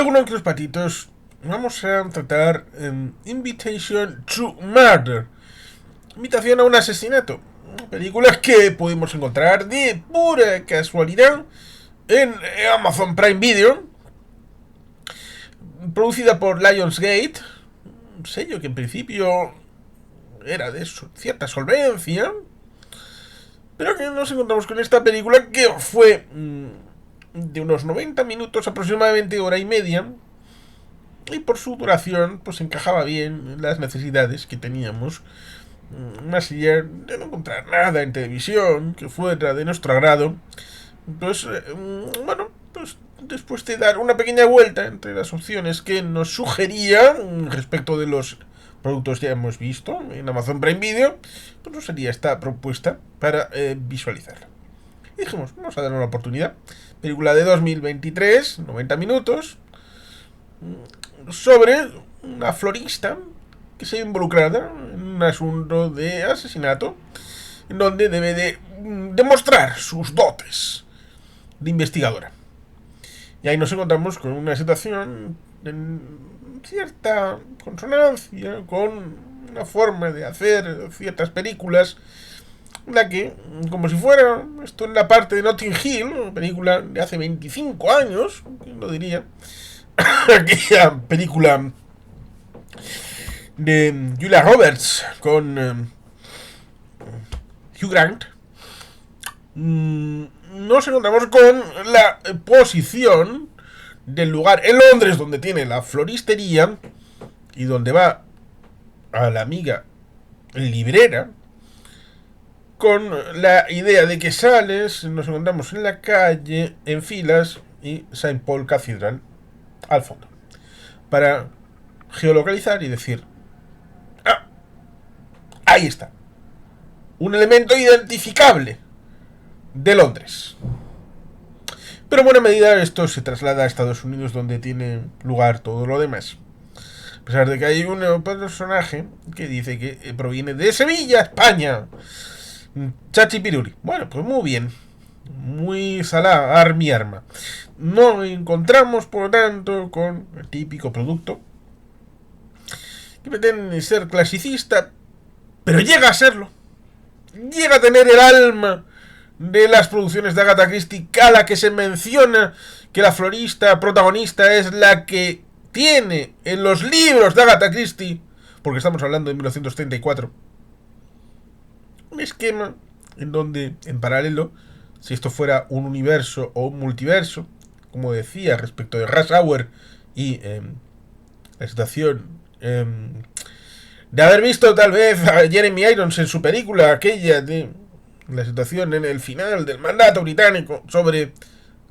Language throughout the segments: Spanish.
Bueno, los patitos, vamos a tratar Invitation to Murder, invitación a un asesinato, películas que podemos encontrar de pura casualidad en Amazon Prime Video, producida por Lionsgate, un sello que en principio era de cierta solvencia, pero que nos encontramos con esta película que fue de unos 90 minutos, aproximadamente hora y media, y por su duración pues encajaba bien en las necesidades que teníamos, más allá de no encontrar nada en televisión que fuera de nuestro agrado. Pues bueno, pues después de dar una pequeña vuelta entre las opciones que nos sugería respecto de los productos ya hemos visto en Amazon Prime Video, pues no sería esta propuesta para visualizarla. Y dijimos, vamos a dar una oportunidad. Película de 2023, 90 minutos, sobre una florista que se ve involucrada en un asunto de asesinato, en donde debe de demostrar sus dotes de investigadora. Y ahí nos encontramos con una situación en cierta consonancia con una forma de hacer ciertas películas, en la que, como si fuera esto en la parte de Notting Hill, una película de hace 25 años, ¿quién lo diría? Aquella película de Julia Roberts con Hugh Grant, nos encontramos con la posición del lugar en Londres donde tiene la floristería y donde va a la amiga librera, con la idea de que sales, nos encontramos en la calle, en filas, y Saint Paul Cathedral al fondo, para geolocalizar y decir, ah, ahí está, un elemento identificable de Londres. Pero en buena medida esto se traslada a Estados Unidos, donde tiene lugar todo lo demás. A pesar de que hay un personaje que dice que proviene de Sevilla, España. Chachi Piruli. Bueno, pues muy bien. Muy salá, armi arma. No encontramos, por lo tanto, con el típico producto que pretende ser clasicista, pero llega a serlo. Llega a tener el alma de las producciones de Agatha Christie, a la que se menciona que la florista protagonista es la que tiene en los libros de Agatha Christie, porque estamos hablando de 1934, un esquema en donde, en paralelo, si esto fuera un universo o un multiverso, como decía respecto de Rush Hour y la situación de haber visto tal vez a Jeremy Irons en su película aquella de la situación en el final del mandato británico sobre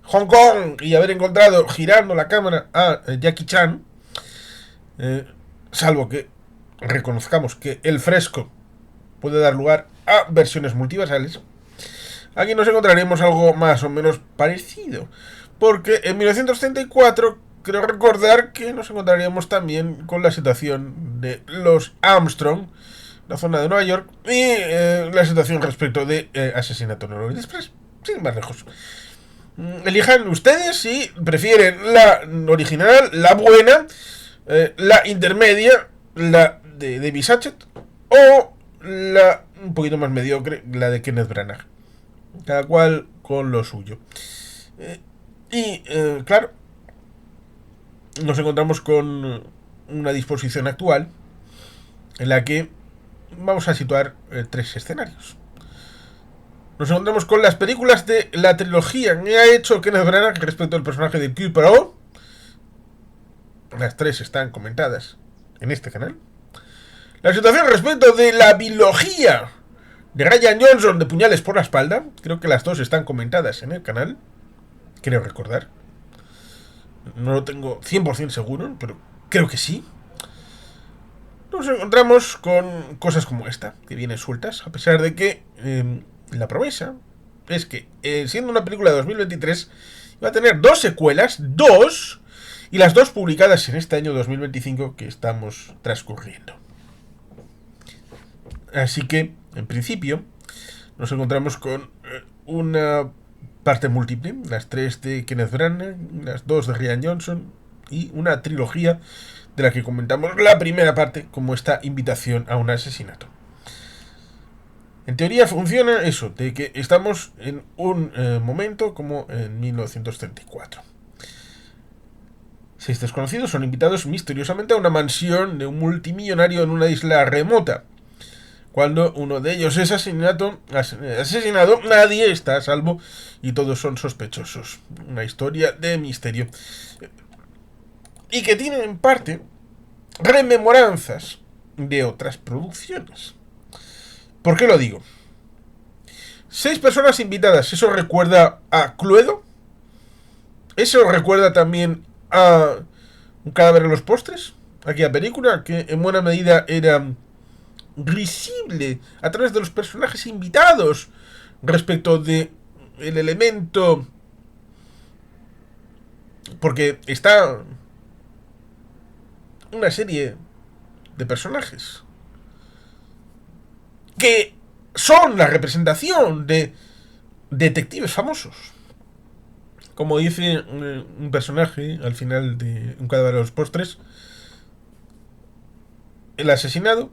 Hong Kong y haber encontrado girando la cámara a Jackie Chan, salvo que reconozcamos que el fresco puede dar lugar a versiones multiversales, aquí nos encontraremos algo más o menos parecido, porque en 1934 creo recordar que nos encontraríamos también con la situación de los Armstrong, la zona de Nueva York, y la situación respecto de asesinato en el Orient Express, sin más lejos. Elijan ustedes si prefieren la original, la buena, la intermedia, la de David Sachet, o la un poquito más mediocre, la de Kenneth Branagh. Cada cual con lo suyo. Claro, nos encontramos con una disposición actual en la que vamos a situar tres escenarios. Nos encontramos con las películas de la trilogía que ha hecho Kenneth Branagh respecto al personaje de Hercule Poirot. Las tres están comentadas en este canal. La situación respecto de la biología de Ryan Johnson de Puñales por la espalda. Creo que las dos están comentadas en el canal. Creo recordar. No lo tengo 100% seguro, pero creo que sí. Nos encontramos con cosas como esta, que vienen sueltas, a pesar de que la promesa es que, siendo una película de 2023, va a tener dos secuelas, y las dos publicadas en este año 2025 que estamos transcurriendo. Así que, en principio, nos encontramos con una parte múltiple, las tres de Kenneth Branagh, las dos de Ryan Johnson, y una trilogía de la que comentamos la primera parte como esta invitación a un asesinato. En teoría funciona eso, de que estamos en un momento como en 1934. 6 desconocidos son invitados misteriosamente a una mansión de un multimillonario en una isla remota. Cuando uno de ellos es asesinado, nadie está a salvo y todos son sospechosos. Una historia de misterio. Y que tiene en parte rememoranzas de otras producciones. ¿Por qué lo digo? 6 personas invitadas, ¿eso recuerda a Cluedo? ¿Eso recuerda también a Un cadáver en los postres? Aquella película que en buena medida era risible a través de los personajes invitados respecto de el elemento, porque está una serie de personajes que son la representación de detectives famosos. Como dice un personaje al final de Un cadáver de los postres, el asesinado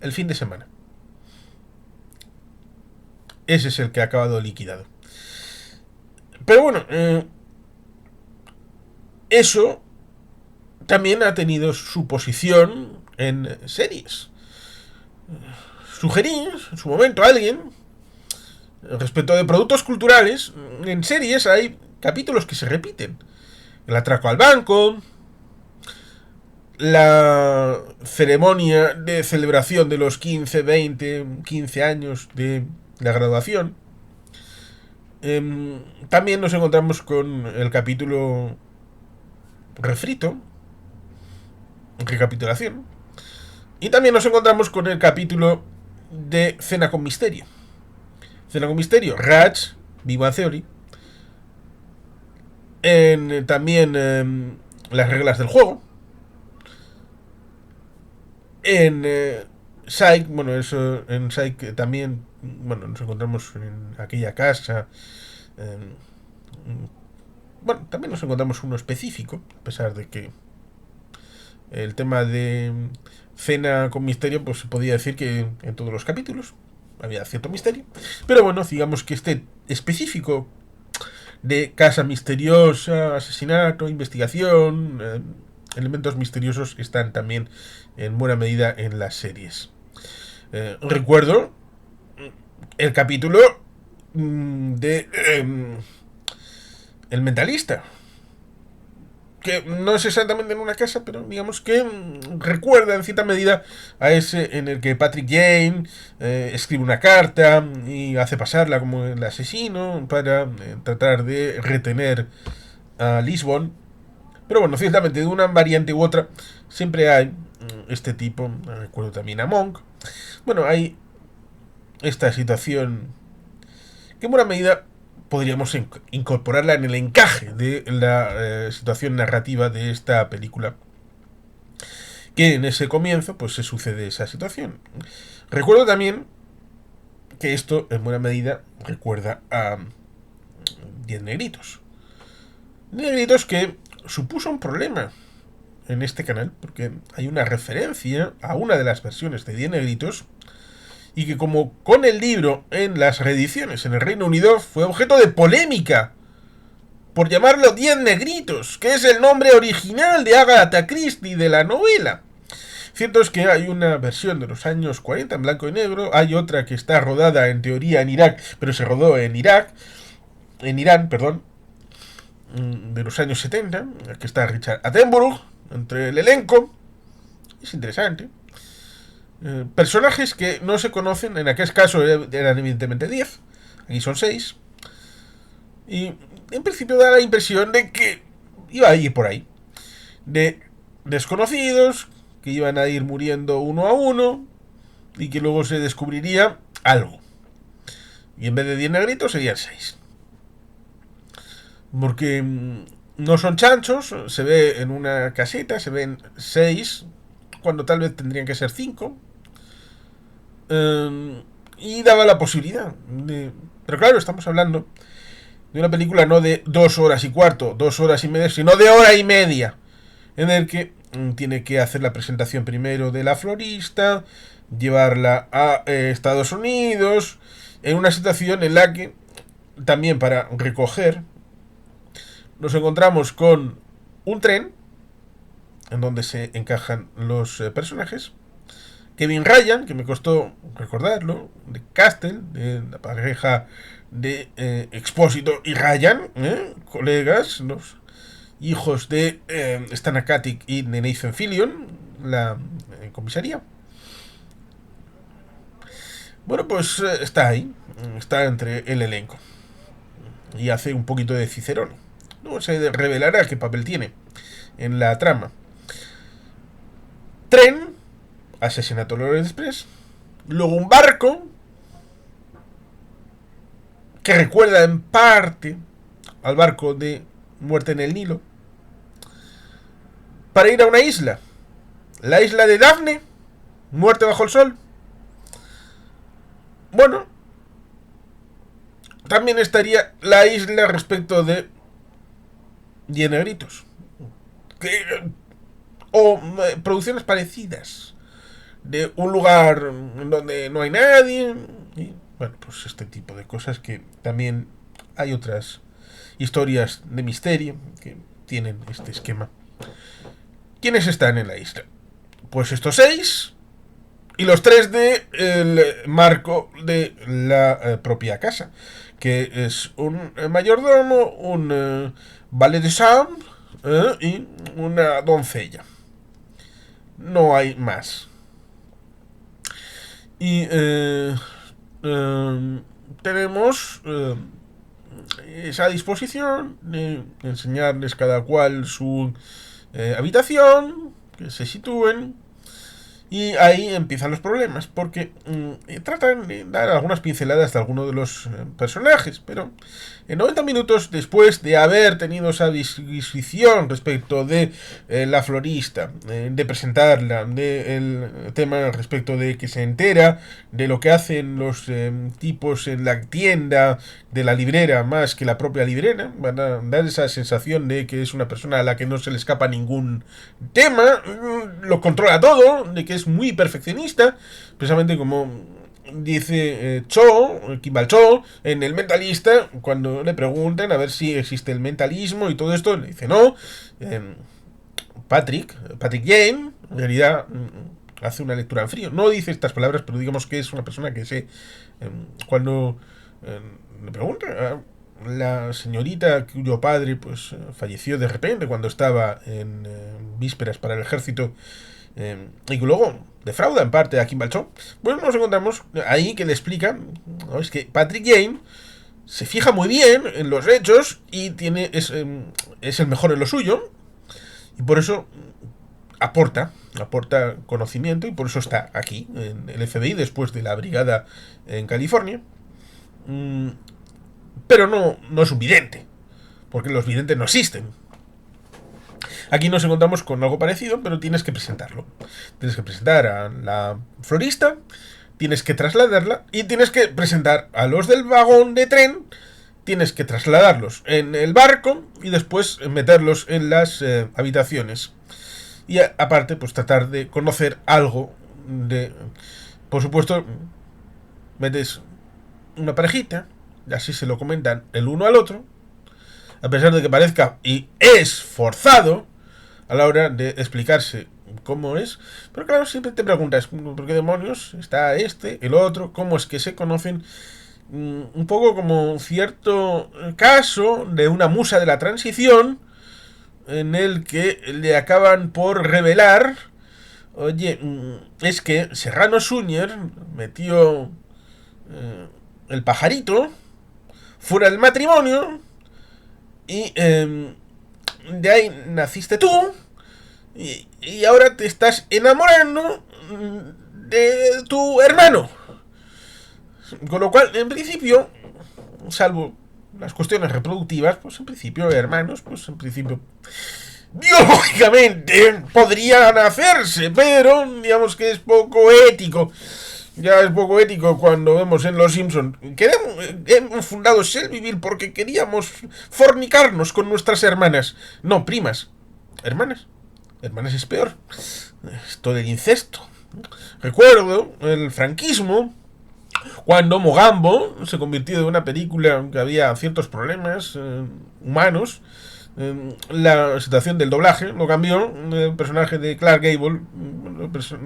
el fin de semana. Ese es el que ha acabado liquidado. Pero bueno, eso también ha tenido su posición en series. Sugerí en su momento a alguien, respecto de productos culturales, en series hay capítulos que se repiten. El atraco al banco, la ceremonia de celebración de los 15, 20, 15 años de la graduación. También nos encontramos con el capítulo refrito, recapitulación. Y también nos encontramos con el capítulo de Cena con Misterio. Cena con Misterio, Raj, Big Bang Theory. También las reglas del juego. En Psych, bueno, eso en Psych también, bueno, nos encontramos en aquella casa. Bueno, también nos encontramos uno específico, a pesar de que el tema de Cena con Misterio, pues se podía decir que en todos los capítulos había cierto misterio. Pero bueno, digamos que este específico de casa misteriosa, asesinato, investigación, elementos misteriosos están también en buena medida en las series. Recuerdo el capítulo de El Mentalista, que no es exactamente en una casa, pero digamos que recuerda en cierta medida a ese en el que Patrick Jane escribe una carta y hace pasarla como el asesino para tratar de retener a Lisbon. Pero bueno, ciertamente de una variante u otra siempre hay este tipo. Recuerdo también a Monk. Bueno, hay esta situación que en buena medida podríamos incorporarla en el encaje de la situación narrativa de esta película, que en ese comienzo pues se sucede esa situación. Recuerdo también que esto en buena medida recuerda a 10 negritos. 10 negritos que supuso un problema en este canal, porque hay una referencia a una de las versiones de 10 negritos, y que como con el libro en las reediciones en el Reino Unido fue objeto de polémica por llamarlo 10 negritos, que es el nombre original de Agatha Christie de la novela. Cierto es que hay una versión de los años 40 en blanco y negro, hay otra que está rodada en teoría en Irak, pero se rodó en Irán, perdón, de los años 70, aquí está Richard Attenborough entre el elenco. Es interesante. Personajes que no se conocen, en aquel caso eran evidentemente 10, aquí son 6, y en principio da la impresión de que iba a ir por ahí, de desconocidos que iban a ir muriendo uno a uno y que luego se descubriría algo, y en vez de 10 negritos serían 6, porque no son chanchos. Se ve en una caseta, se ven 6 cuando tal vez tendrían que ser 5. Y daba la posibilidad de... Pero claro, estamos hablando de una película no de 2 horas y cuarto, 2 horas y media, sino de hora y media. en el que tiene que hacer la presentación primero de la florista, llevarla a Estados Unidos, en una situación en la que también para recoger nos encontramos con un tren en donde se encajan los personajes. Kevin Ryan, que me costó recordarlo, de Castle, de la pareja de Expósito y Ryan, colegas, los hijos de Stan Akatic y de Nathan Fillion, la comisaría. Bueno, pues está ahí, está entre el elenco y hace un poquito de Cicerone. No se revelará qué papel tiene en la trama. Tren, asesinato de Orient Express, luego un barco que recuerda en parte al barco de Muerte en el Nilo, para ir a una isla, la isla de Daphne, Muerte bajo el sol. Bueno, también estaría la isla respecto de Diez Negritos, o producciones parecidas, de un lugar donde no hay nadie, y bueno, pues este tipo de cosas, que también hay otras historias de misterio que tienen este esquema. ¿Quiénes están en la isla? Pues estos 6 y los 3 de el marco de la propia casa, que es un mayordomo, un valet de chambre y una doncella. No hay más. Y tenemos esa disposición de enseñarles cada cual su habitación, que se sitúen. Y ahí empiezan los problemas, porque tratan de dar algunas pinceladas de algunos de los personajes, pero en 90 minutos después de haber tenido esa disquisición respecto de la florista, de presentarla, del tema respecto de que se entera de lo que hacen los tipos en la tienda de la librera más que la propia librera, van a dar esa sensación de que es una persona a la que no se le escapa ningún tema, lo controla todo, de que es muy perfeccionista, precisamente como dice Kimball Cho en El Mentalista, cuando le preguntan a ver si existe el mentalismo y todo esto, le dice no. Patrick Jane, en realidad hace una lectura en frío, no dice estas palabras, pero digamos que es una persona que se cuando le pregunta a la señorita cuyo padre pues falleció de repente cuando estaba en vísperas para el ejército, y que luego defrauda en parte a Kimball Cho, bueno, nos encontramos ahí que le explica, ¿no? Es que Patrick Jane se fija muy bien en los hechos y es el mejor en lo suyo, y por eso aporta conocimiento, y por eso está aquí en el FBI después de la brigada en California. Pero no es un vidente, porque los videntes no existen. Aquí nos encontramos con algo parecido, pero tienes que presentarlo. Tienes que presentar a la florista, tienes que trasladarla y tienes que presentar a los del vagón de tren, tienes que trasladarlos en el barco y después meterlos en las habitaciones. Y aparte, pues tratar de conocer algo de... Por supuesto, metes una parejita, y así se lo comentan el uno al otro, a pesar de que parezca y es forzado a la hora de explicarse cómo es, pero claro, siempre te preguntas, ¿por qué demonios está este, el otro? ¿Cómo es que se conocen? Un poco como cierto caso de una musa de la transición, en el que le acaban por revelar, oye, es que Serrano Suñer metió el pajarito fuera del matrimonio y de ahí naciste tú y ahora te estás enamorando de tu hermano, con lo cual en principio, salvo las cuestiones reproductivas, pues en principio hermanos, pues en principio biológicamente podrían hacerse, pero digamos que es poco ético. Ya es poco ético cuando vemos en Los Simpson que hemos fundado Shelbyville porque queríamos fornicarnos con nuestras hermanas. No, primas. ¿Hermanas? hermanas es peor. Esto del incesto. Recuerdo el franquismo, cuando Mogambo se convirtió en una película que había ciertos problemas humanos. La situación del doblaje lo cambió. El personaje de Clark Gable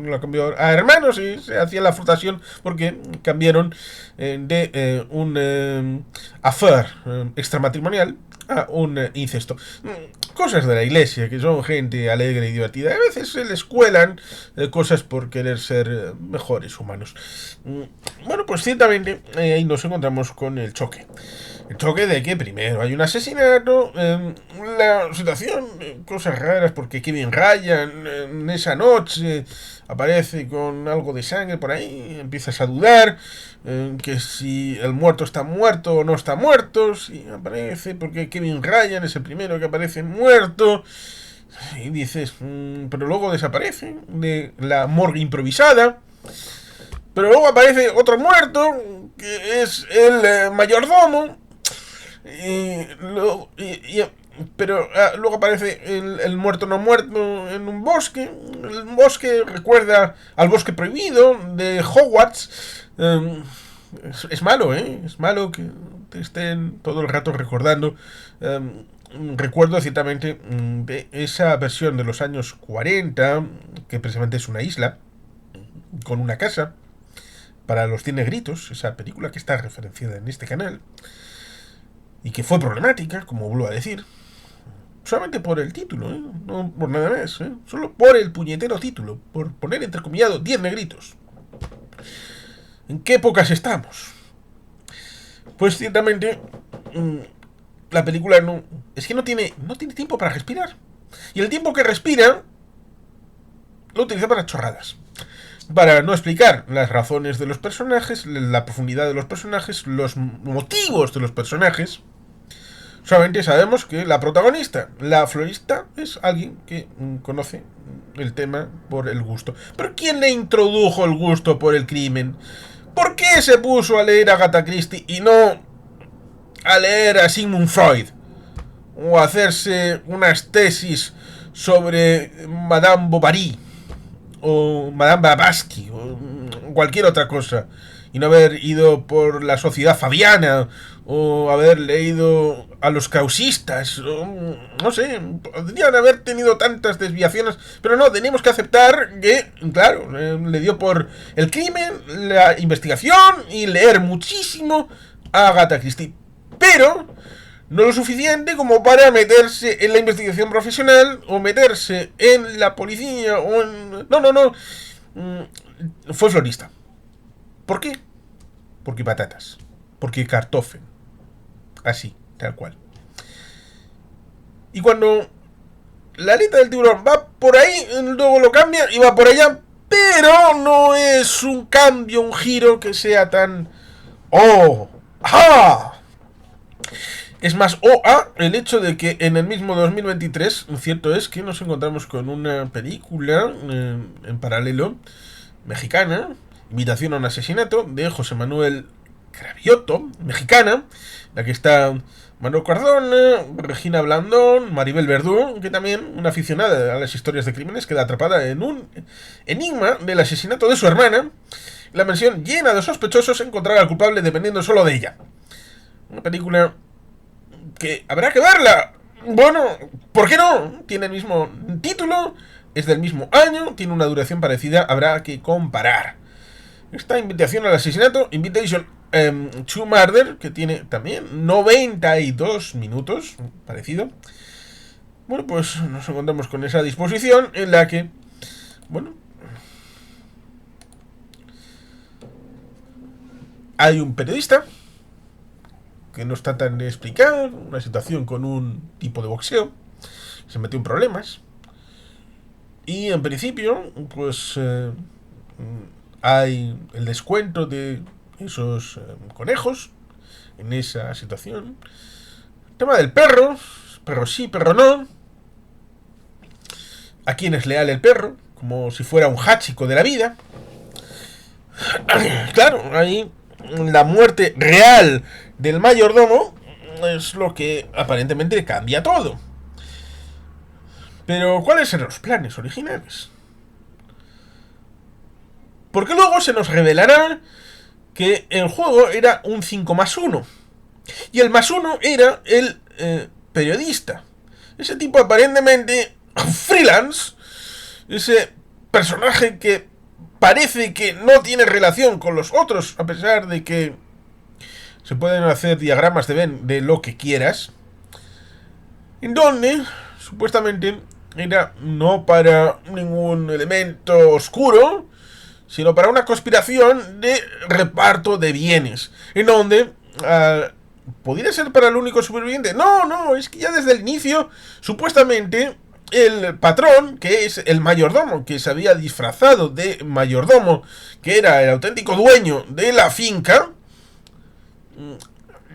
lo cambió a hermanos y se hacía la frustración porque cambiaron de un affair extramatrimonial a un incesto. Cosas de la iglesia, que son gente alegre y divertida. A veces se les cuelan cosas por querer ser mejores humanos. Bueno, pues ciertamente ahí nos encontramos con el choque. El choque de que primero hay un asesinato, la situación, cosas raras, porque Kevin Ryan en esa noche aparece con algo de sangre por ahí, empiezas a dudar que si el muerto está muerto o no está muerto, si aparece, porque Kevin Ryan es el primero que aparece muerto, y dices, pero luego desaparece de la morgue improvisada. Pero luego aparece otro muerto, que es el mayordomo. Pero luego aparece el muerto no muerto en un bosque. El bosque recuerda al bosque prohibido de Hogwarts. Es malo, ¿eh? Es malo que te estén todo el rato recordando. Recuerdo ciertamente de esa versión de los años 40, que precisamente es una isla, con una casa, para los 100 negritos, esa película que está referenciada en este canal, y que fue problemática, como vuelvo a decir, solamente por el título, ¿eh? No por nada más, ¿eh? Solo por el puñetero título, por poner entrecomillado 10 negritos. ¿En qué épocas estamos? Pues ciertamente la película no tiene tiempo para respirar. Y el tiempo que respira lo utiliza para chorradas. Para no explicar las razones de los personajes, la profundidad de los personajes, los motivos de los personajes. Solamente sabemos que la protagonista, la florista, es alguien que conoce el tema por el gusto. ¿Pero quién le introdujo el gusto por el crimen? ¿Por qué se puso a leer a Agatha Christie y no a leer a Sigmund Freud? O a hacerse unas tesis sobre Madame Bovary o Madame Blavatsky o cualquier otra cosa, y no haber ido por la sociedad fabiana o haber leído a los causistas, o, no sé, podrían haber tenido tantas desviaciones, pero no, tenemos que aceptar que, claro, le dio por el crimen, la investigación y leer muchísimo a Agatha Christie, pero no lo suficiente como para meterse en la investigación profesional o meterse en la policía o en... No. Fue florista. ¿Por qué? Porque patatas. Porque Kartoffeln. Así, tal cual. Y cuando la aleta del tiburón va por ahí, luego lo cambia y va por allá, pero no es un cambio, un giro que sea tan... ¡Oh! ¡Ah! Es más el hecho de que en el mismo 2023, cierto es que nos encontramos con una película en paralelo, mexicana, Invitación a un asesinato, de José Manuel Cravioto, mexicana, la que está Manuel Cardona, Regina Blandón, Maribel Verdú, que también, una aficionada a las historias de crímenes, queda atrapada en un enigma del asesinato de su hermana. La mansión llena de sospechosos encontrará al culpable dependiendo solo de ella. Una película que habrá que verla. Bueno, ¿por qué no? Tiene el mismo título, es del mismo año, tiene una duración parecida, habrá que comparar. Esta Invitación al asesinato, Invitation to Murder, que tiene también 92 minutos, parecido. Bueno, pues nos encontramos con esa disposición en la que, bueno, hay un periodista que nos tratan de explicar una situación con un tipo de boxeo, se metió en problemas, y en principio pues hay el descuento de esos conejos en esa situación. El tema del perro sí, perro no, a quién es leal el perro, como si fuera un hachiko de la vida. Claro, ahí la muerte real del mayordomo es lo que aparentemente cambia todo. Pero, ¿cuáles eran los planes originales? Porque luego se nos revelará que el juego era un 5+1. Y el +1 era el periodista. Ese tipo aparentemente freelance. Ese personaje que parece que no tiene relación con los otros, a pesar de que se pueden hacer diagramas de Venn de lo que quieras. En donde, supuestamente, era no para ningún elemento oscuro, sino para una conspiración de reparto de bienes. En donde ¿podría ser para el único superviviente? No, es que ya desde el inicio, supuestamente, el patrón, que es el mayordomo, que se había disfrazado de mayordomo, que era el auténtico dueño de la finca,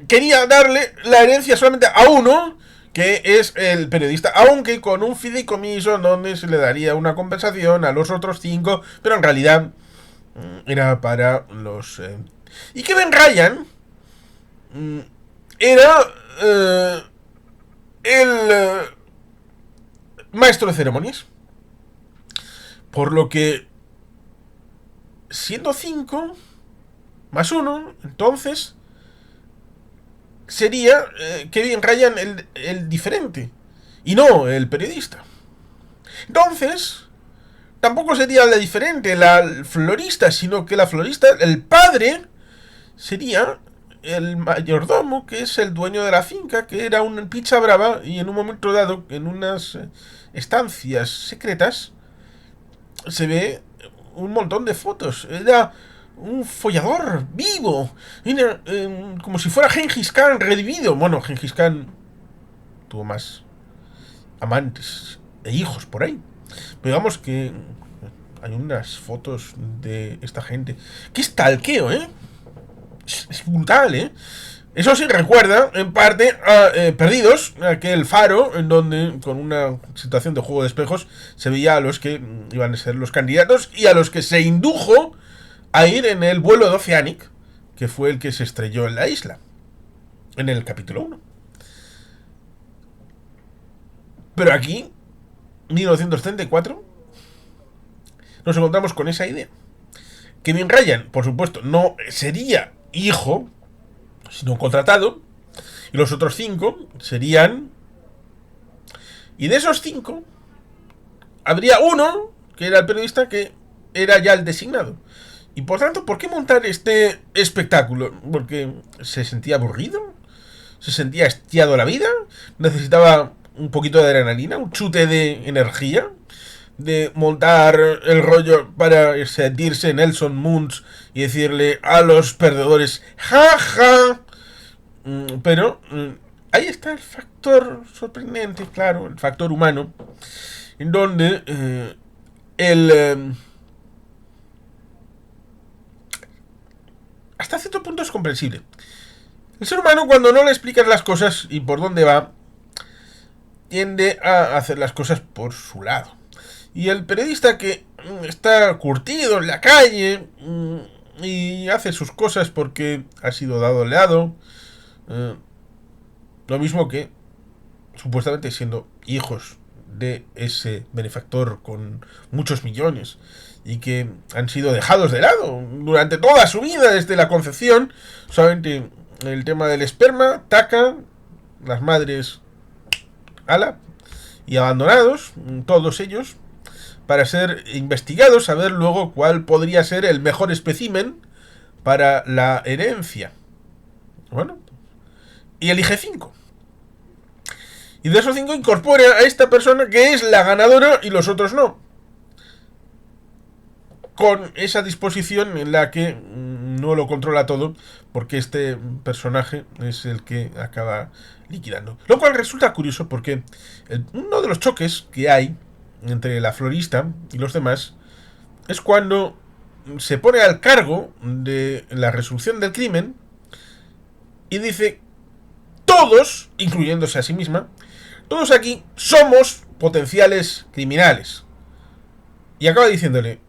quería darle la herencia solamente a uno, que es el periodista, aunque con un fideicomiso donde se le daría una compensación a los otros 5, pero en realidad era para los... Y Kevin Ryan era el maestro de ceremonias. Por lo que, siendo 5+1, entonces sería Kevin Ryan el diferente. Y no el periodista. Entonces, tampoco sería la diferente, la florista, sino que la florista, el padre, sería el mayordomo, que es el dueño de la finca, que era una picha brava, y en un momento dado, en unas estancias secretas, se ve un montón de fotos. Era un follador vivo, era, como si fuera Gengis Khan revivido. Bueno, Gengis Khan tuvo más amantes e hijos por ahí, pero digamos que hay unas fotos de esta gente que es talqueo, es brutal, Eso sí recuerda, en parte, a Perdidos, aquel faro en donde, con una situación de juego de espejos, se veía a los que iban a ser los candidatos y a los que se indujo a ir en el vuelo de Oceanic, que fue el que se estrelló en la isla, en el capítulo 1. Pero aquí, 1934, nos encontramos con esa idea. Kevin Ryan, por supuesto, no sería hijo, sino contratado, y los otros 5 serían... Y de esos 5, habría uno, que era el periodista, que era ya el designado. Y por tanto, ¿por qué montar este espectáculo? ¿Porque se sentía aburrido? ¿Se sentía hastiado la vida? ¿Necesitaba un poquito de adrenalina? ¿Un chute de energía? De montar el rollo para sentirse Nelson Muntz y decirle a los perdedores ¡jaja! Pero ahí está el factor sorprendente, claro, el factor humano, en donde hasta cierto punto es comprensible. El ser humano, cuando no le explicas las cosas y por dónde va, tiende a hacer las cosas por su lado. Y el periodista que está curtido en la calle y hace sus cosas porque ha sido dado el lado, lo mismo que supuestamente siendo hijos de ese benefactor con muchos millones y que han sido dejados de lado durante toda su vida desde la concepción, solamente el tema del esperma, taca, las madres ala, y abandonados, todos ellos, para ser investigados, a ver luego cuál podría ser el mejor espécimen para la herencia. Bueno, y elige 5. Y de esos 5 incorpora a esta persona que es la ganadora y los otros no. Con esa disposición en la que no lo controla todo, porque este personaje es el que acaba liquidando. Lo cual resulta curioso porque uno de los choques que hay entre la florista y los demás es cuando se pone al cargo de la resolución del crimen y dice: todos, incluyéndose a sí misma, todos aquí somos potenciales criminales. Y acaba diciéndole: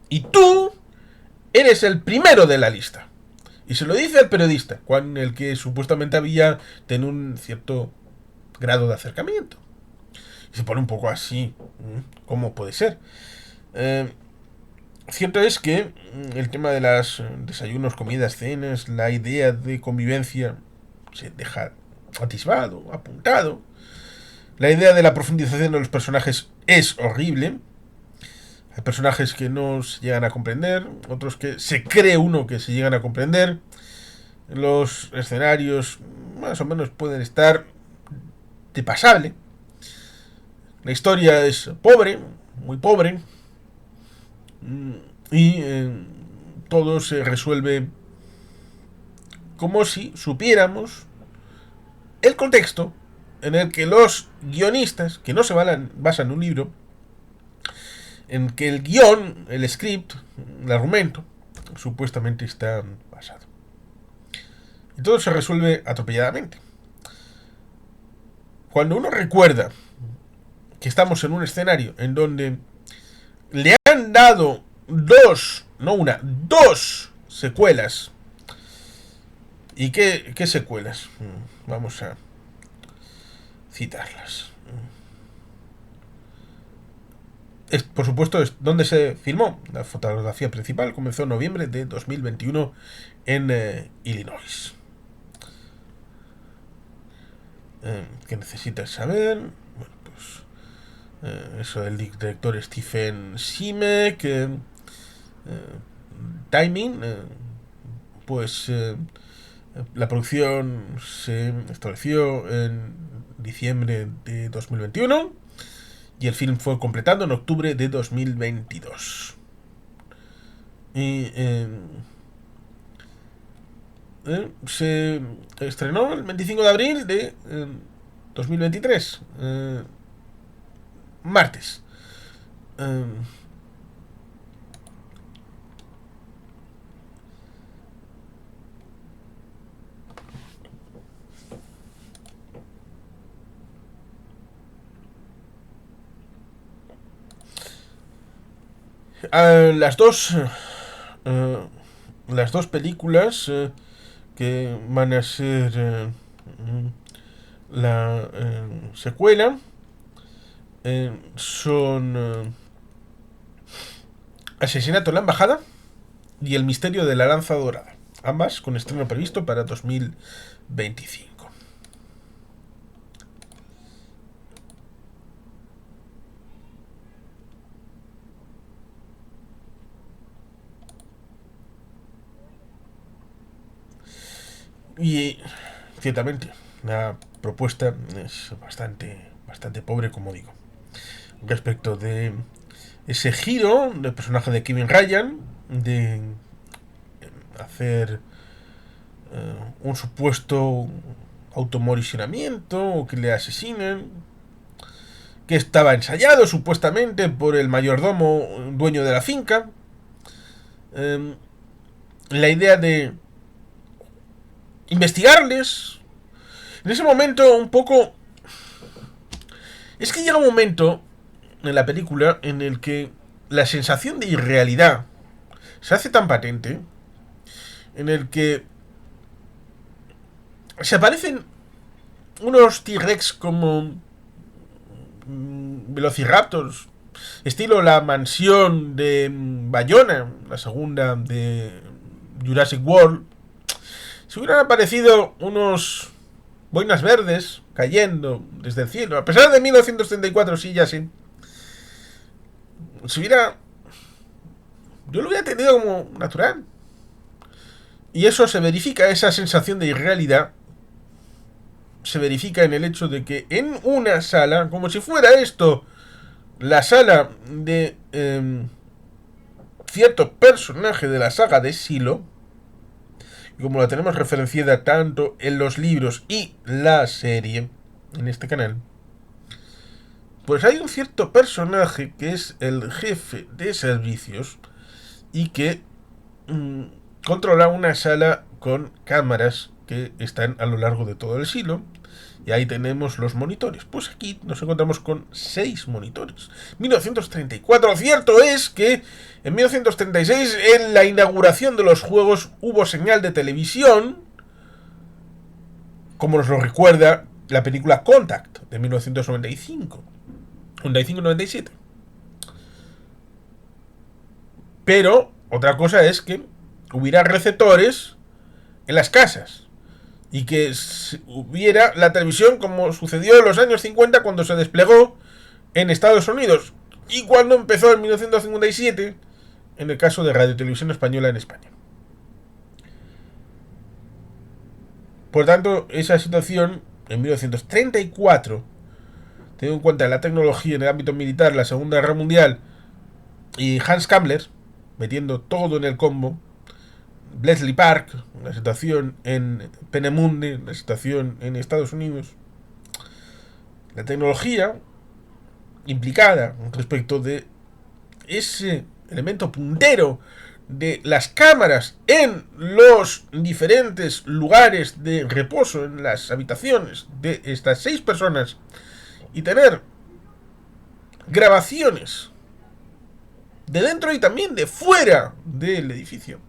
y tú eres el primero de la lista. Y se lo dice al periodista, con el que supuestamente había tenido un cierto grado de acercamiento. Se pone un poco así. ¿Cómo puede ser? Eh, Cierto es que el tema de los desayunos, comidas, cenas, la idea de convivencia se deja atisbado, apuntado. La idea de la profundización de los personajes es horrible. Hay personajes que no se llegan a comprender, otros que se cree uno que se llegan a comprender. Los escenarios más o menos pueden estar de pasable. La historia es pobre, muy pobre. Y todo se resuelve como si supiéramos el contexto en el que los guionistas, que no se basan en un libro, en que el guión, el script, el argumento, supuestamente está basado. Y todo se resuelve atropelladamente. Cuando uno recuerda que estamos en un escenario en donde le han dado dos secuelas. ¿Y qué secuelas? Vamos a citarlas. Por supuesto, es donde se filmó. La fotografía principal comenzó en noviembre de 2021 en Illinois. ¿Qué necesitas saber? Bueno, pues eso del director Stephen Simek. Timing. Pues la producción se estableció en diciembre de 2021 y el film fue completado en octubre de 2022. Y se estrenó el 25 de abril de 2023, martes. Las dos películas que van a ser la secuela son Asesinato en la Embajada y El Misterio de la Lanza Dorada, ambas con estreno previsto para 2025. Y ciertamente la propuesta es bastante pobre, como digo. Respecto de ese giro del personaje de Kevin Ryan, de hacer un supuesto automorisionamiento o que le asesinen, que estaba ensayado supuestamente por el mayordomo dueño de la finca. La idea de investigarles. En ese momento un poco... Es que llega un momento en la película en el que la sensación de irrealidad se hace tan patente, en el que se aparecen unos T-Rex como velociraptors, estilo la mansión de Bayona, la segunda de Jurassic World. Si hubieran aparecido unos boinas verdes cayendo desde el cielo, a pesar de 1934, sí, ya sí, si hubiera... Yo lo hubiera tenido como natural. Y eso se verifica, esa sensación de irrealidad se verifica en el hecho de que en una sala, como si fuera esto la sala de cierto personaje de la saga de Silo, y como la tenemos referenciada tanto en los libros y la serie en este canal, pues hay un cierto personaje que es el jefe de servicios y que controla una sala con cámaras que están a lo largo de todo el silo. Y ahí tenemos los monitores. Pues aquí nos encontramos con 6 monitores. 1934. Cierto es que en 1936, en la inauguración de los juegos, hubo señal de televisión, como nos lo recuerda la película Contact, de 1995. 95-97. Pero otra cosa es que hubiera receptores en las casas y que hubiera la televisión como sucedió en los años 50 cuando se desplegó en Estados Unidos y cuando empezó en 1957 en el caso de Radio Televisión Española en España. Por tanto, esa situación en 1934, teniendo en cuenta la tecnología en el ámbito militar, la Segunda Guerra Mundial y Hans Kammler metiendo todo en el combo, Bletchley Park, la situación en Peenemünde, la situación en Estados Unidos, la tecnología implicada respecto de ese elemento puntero de las cámaras en los diferentes lugares de reposo en las habitaciones de estas 6 personas y tener grabaciones de dentro y también de fuera del edificio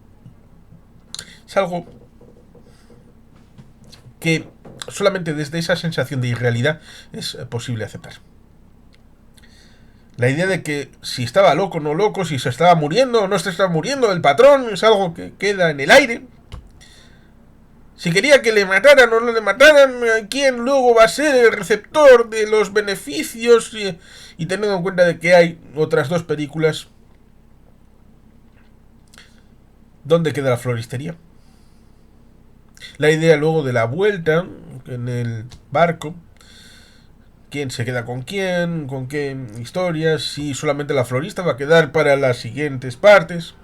es algo que solamente desde esa sensación de irrealidad es posible aceptar. La idea de que si estaba loco o no loco, si se estaba muriendo o no se estaba muriendo el patrón, es algo que queda en el aire. Si quería que le mataran o no le mataran, ¿quién luego va a ser el receptor de los beneficios? Y teniendo en cuenta de que hay otras 2 películas, ¿dónde queda la floristería? La idea luego de la vuelta en el barco, quién se queda con qué historias, si solamente la florista va a quedar para las siguientes partes,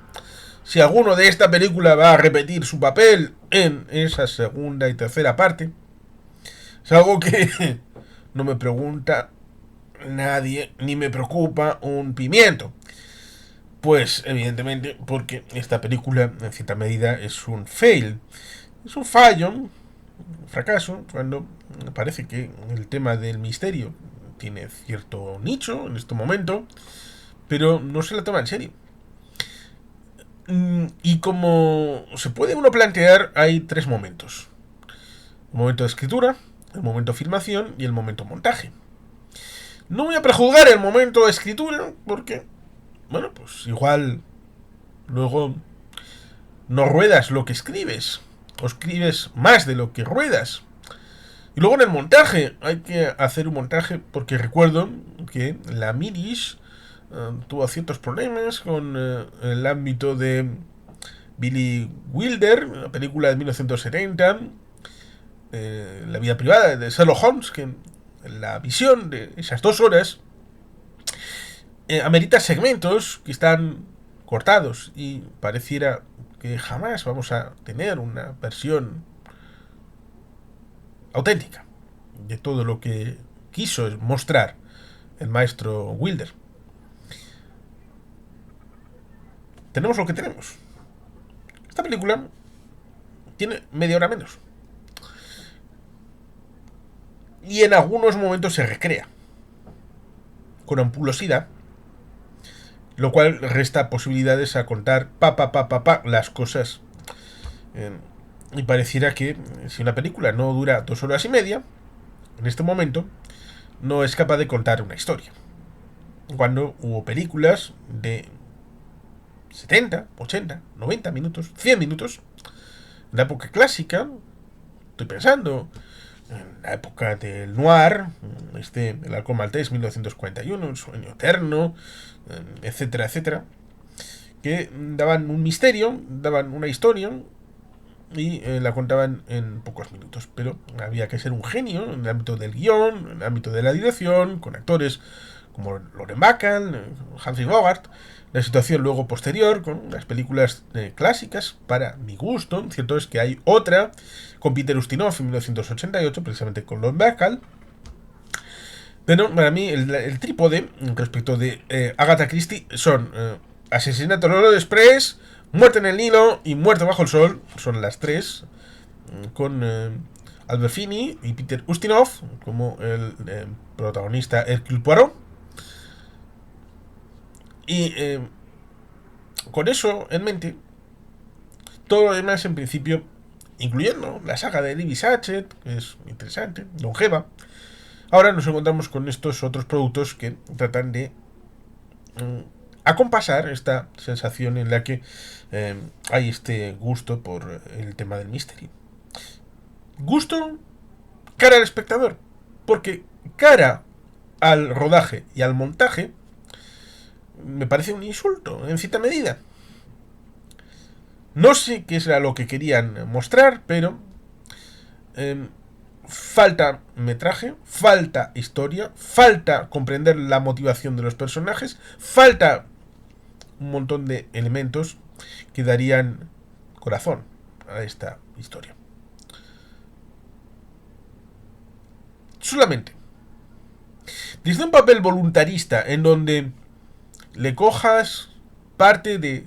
si alguno de esta película va a repetir su papel en esa segunda y tercera parte. Es algo que no me pregunta nadie, ni me preocupa un pimiento. Pues evidentemente porque esta película en cierta medida es un fail, es un fallo, un fracaso, cuando parece que el tema del misterio tiene cierto nicho en este momento, pero no se la toma en serio. Y como se puede uno plantear, hay 3 momentos: el momento de escritura, el momento de filmación y el momento de montaje. No voy a prejuzgar el momento de escritura porque, bueno, pues igual luego no ruedas lo que escribes, o escribes más de lo que ruedas. Y luego en el montaje, hay que hacer un montaje porque recuerdo que la Mirish tuvo ciertos problemas con el ámbito de Billy Wilder, una película de 1970, la vida privada de Sherlock Holmes, que la visión de esas 2 horas amerita segmentos que están cortados y pareciera que jamás vamos a tener una versión auténtica de todo lo que quiso mostrar el maestro Wilder. Tenemos lo que tenemos. Esta película tiene media hora menos y en algunos momentos se recrea con ampulosidad, lo cual resta posibilidades a contar las cosas. Y pareciera que si una película no dura 2 horas y media, en este momento no es capaz de contar una historia, cuando hubo películas de 70, 80, 90 minutos, 100 minutos en la época clásica. Estoy pensando en la época del noir, El Halcón Maltés, 1941, El Sueño Eterno, etcétera, etcétera, que daban un misterio, daban una historia y la contaban en pocos minutos, pero había que ser un genio en el ámbito del guión, en el ámbito de la dirección, con actores como Lauren Bacall, Humphrey Bogart. La situación luego posterior con las películas clásicas, para mi gusto, cierto es que hay otra con Peter Ustinov en 1988, precisamente con Lauren Bacall, pero para mí el trípode respecto de Agatha Christie son Asesinato en el Orient Express, Muerte en el Nilo y Muerte bajo el sol. Son las 3 con Albert Finney y Peter Ustinov como el protagonista Hercule Poirot. Y con eso en mente, todo lo demás en principio, incluyendo la saga de Libby Satchet, que es interesante, longeva, ahora nos encontramos con estos otros productos que tratan de acompasar esta sensación en la que hay este gusto por el tema del misterio. Gusto cara al espectador, porque cara al rodaje y al montaje me parece un insulto en cierta medida. No sé qué era lo que querían mostrar, pero falta metraje, falta historia, falta comprender la motivación de los personajes, falta un montón de elementos que darían corazón a esta historia. Solamente desde un papel voluntarista en donde le cojas parte de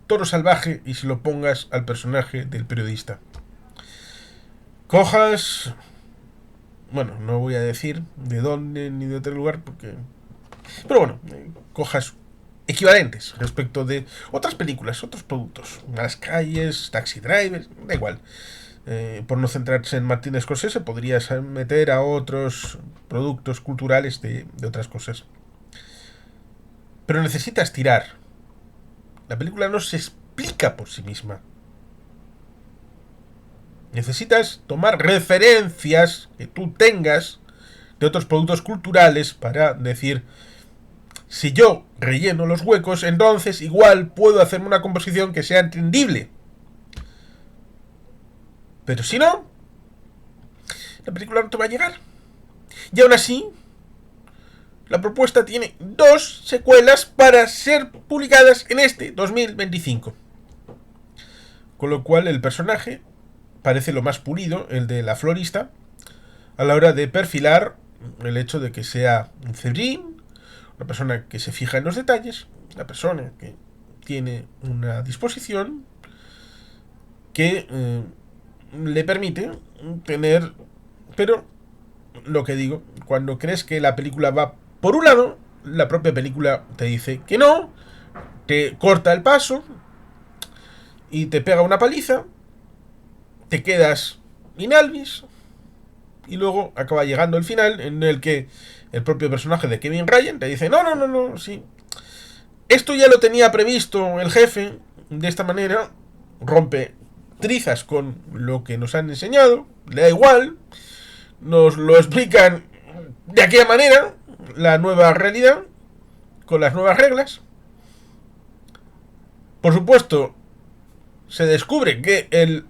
Toro Salvaje y se lo pongas al personaje del periodista. Cojas, bueno, no voy a decir de dónde ni de otro lugar porque, pero bueno, cojas equivalentes respecto de otras películas, otros productos, Las calles, Taxi Driver, da igual. Por no centrarse en Martin Scorsese, podrías meter a otros productos culturales de otras cosas. Pero necesitas tirar. La película no se explica por sí misma. Necesitas tomar referencias que tú tengas de otros productos culturales para decir, si yo relleno los huecos, entonces igual puedo hacerme una composición que sea entendible. Pero si no, la película no te va a llegar. Y aún así, la propuesta tiene 2 secuelas para ser publicadas en este 2025. Con lo cual el personaje parece lo más pulido, el de la florista, a la hora de perfilar el hecho de que sea un cerbín, una persona que se fija en los detalles, una persona que tiene una disposición que le permite tener... Pero, lo que digo, cuando crees que la película va por un lado, la propia película te dice que no, te corta el paso y te pega una paliza, te quedas in albis y luego acaba llegando el final en el que el propio personaje de Kevin Ryan te dice no, sí, esto ya lo tenía previsto el jefe de esta manera, rompe trizas con lo que nos han enseñado, le da igual, nos lo explican de aquella manera, la nueva realidad, con las nuevas reglas. Por supuesto, se descubre que el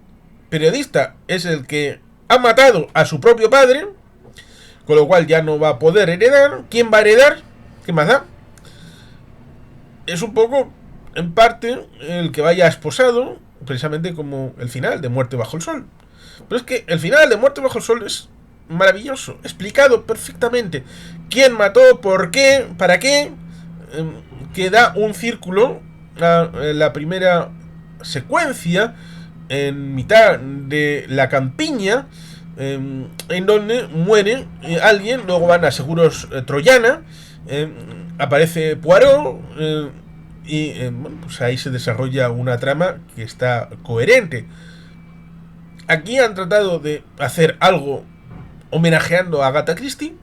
periodista es el que ha matado a su propio padre, con lo cual ya no va a poder heredar. ¿Quién va a heredar? ¿Qué más da? Es un poco, en parte, el que vaya esposado, precisamente como el final de Muerte bajo el sol. Pero es que el final de Muerte bajo el sol es maravilloso, explicado perfectamente. ¿Quién mató? ¿Por qué? ¿Para qué? Que da un círculo a la primera secuencia en mitad de la campiña, en donde muere alguien, luego van a Seguros Troyana, aparece Poirot, y bueno, pues ahí se desarrolla una trama que está coherente. Aquí han tratado de hacer algo homenajeando a Agatha Christie,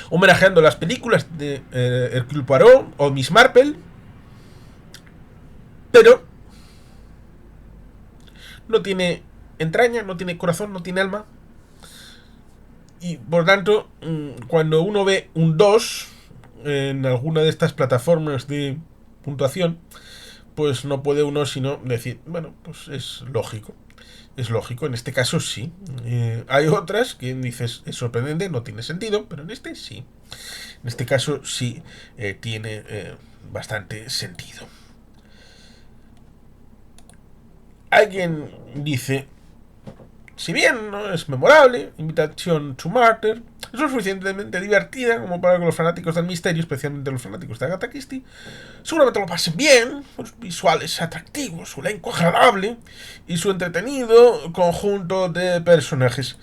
homenajeando las películas de Hercule Poirot o Miss Marple, pero no tiene entraña, no tiene corazón, no tiene alma. Y por tanto, cuando uno ve un 2 en alguna de estas plataformas de puntuación, pues no puede uno sino decir, bueno, pues es lógico. Es lógico, en este caso sí. Hay otras que dices, es sorprendente, no tiene sentido, pero en este sí. En este caso sí tiene bastante sentido. Alguien dice, si bien no es memorable, Invitation to Murder es lo suficientemente divertida como para que los fanáticos del misterio, especialmente los fanáticos de Agatha Christie, seguramente lo pasen bien, los visuales atractivos, su elenco agradable y su entretenido conjunto de personajes.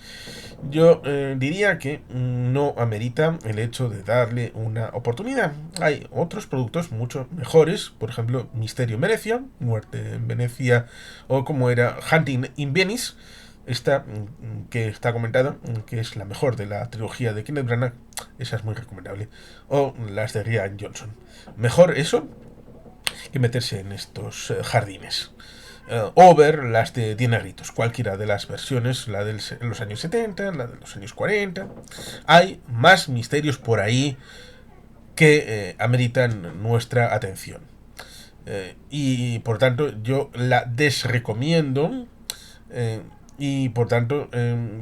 Yo diría que no amerita el hecho de darle una oportunidad. Hay otros productos mucho mejores, por ejemplo, Misterio en Venecia, Muerte en Venecia, o como era Hunting in Venice, esta que está comentada, que es la mejor de la trilogía de Kenneth Branagh, esa es muy recomendable. O las de Rian Johnson. Mejor eso que meterse en estos jardines. O ver las de 10 negritos, cualquiera de las versiones, la de los años 70, la de los años 40. Hay más misterios por ahí que ameritan nuestra atención. Y por tanto yo la desrecomiendo. Y por tanto,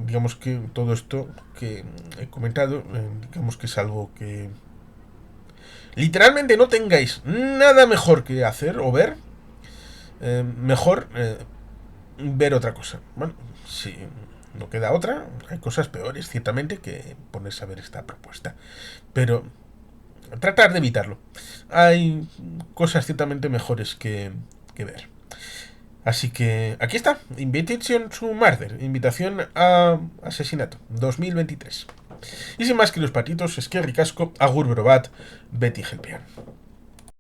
digamos que todo esto que he comentado, digamos que es algo que literalmente no tengáis nada mejor que hacer o ver, mejor ver otra cosa. Bueno, si no queda otra, hay cosas peores, ciertamente, que ponerse a ver esta propuesta. Pero tratar de evitarlo. Hay cosas ciertamente mejores que ver. Así que aquí está, Invitation to Murder, invitación a asesinato, 2023. Y sin más, queridos patitos, es que ricasco, agur brobat, Betty Helpian.